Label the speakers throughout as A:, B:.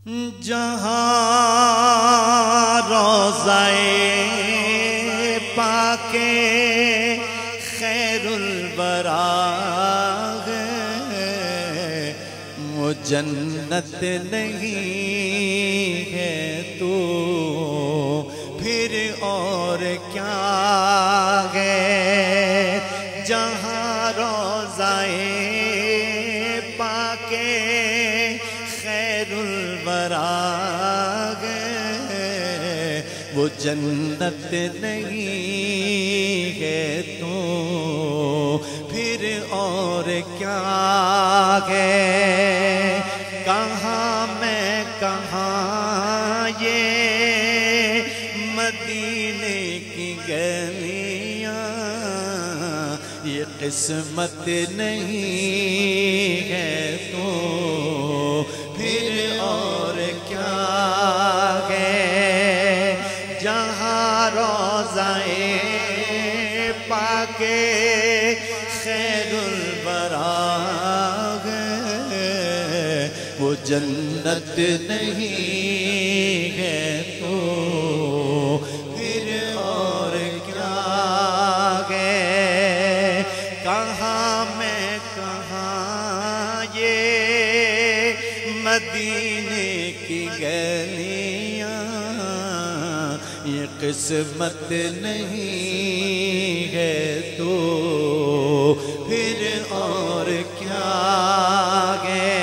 A: جہاں روضۂ پاک خیر الورا ہے، وہ جنت نہیں ہے تو پھر اور کیا ہے؟ جہاں روضۂ پاک خیر الورا ہے، وہ جنت نہیں ہے تو پھر اور کیا ہے؟ کہاں میں کہاں یہ مدینے کی گلیاں، یہ قسمت نہیں ہے تو پھر اور کیا ہے؟ جہاں روضۂ پاک خیر الورا ہے، وہ جنت نہیں ہے تو پھر اور کیا ہے؟ کہاں میں کہاں یہ مدینے کی گلیاں، یہ قسمت نہیں ہے تو پھر اور کیا ہے؟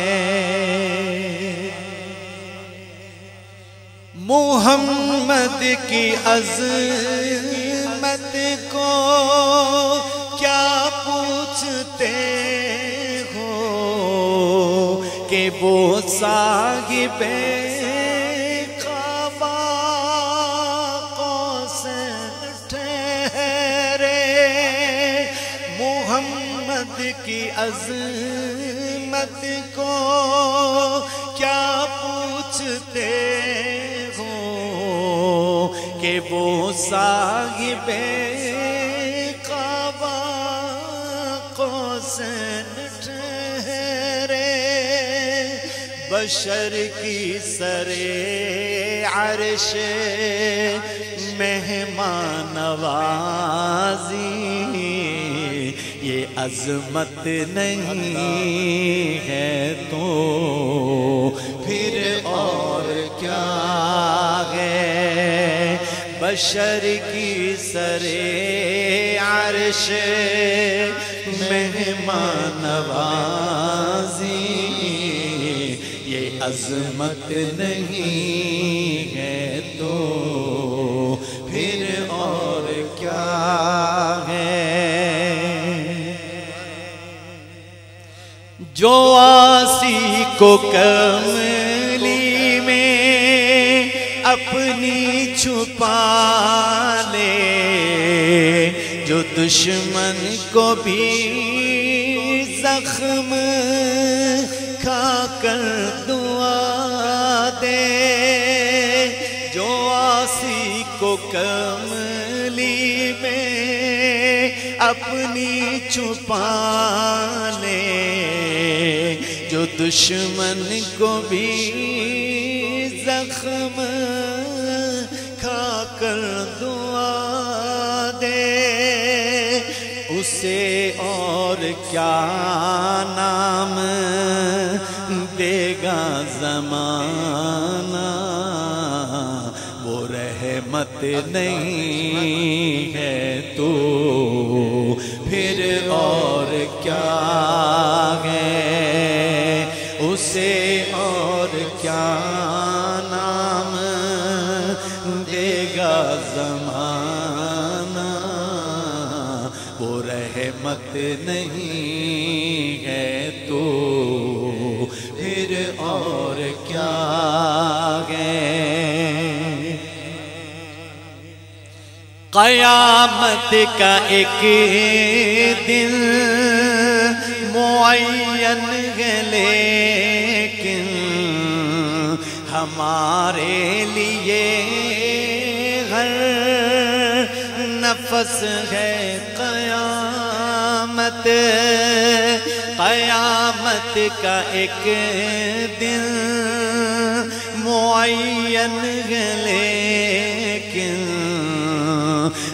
A: محمد کی عظمت کو کیا پوچھتے ہو کہ وہ صاحب قبا قوس ٹھہرے؟ محمد کی عظمت کو کیا پوچھتے ہو کہ وہ صاحب قبا قوس ٹھہرے؟ بشر کی سر عرش مہمان نوازی، یہ عظمت نہیں ہے تو پھر اور کیا ہے؟ بشر کی سر عرش مہمان نوازی، یہ عظمت نہیں ہے تو پھر اور کیا ہے؟ جو آسی کو کملی میں اپنی چھپا لے، جو دشمن کو بھی زخم کھا کر دعا دے، جو آسی کو کملی میں اپنی چھپا لے، جو دشمن کو بھی زخم کھا کر دعا دے، اسے اور کیا نام دے گا زمانہ؟ وہ رحمت نہیں ہے تو پھر اور کیا ہے؟ اسے اور کیا نام دے گا زمانہ؟ وہ رحمت نہیں ہے تو پھر اور کیا ہے؟ قیامت کا ایک دن معین ہے، لیکن ہمارے لیے ہر نفس ہے قیامت، قیامت کا ایک دن معین ہے لیکن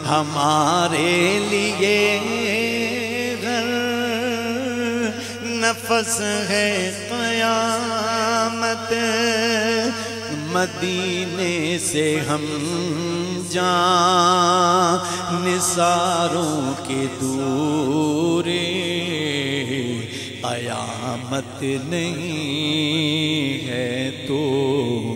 A: ہمارے لیے گھر نفس ہے قیامت مدینے سے ہم جان نثاروں کے دورے قیامت نہیں ہے تو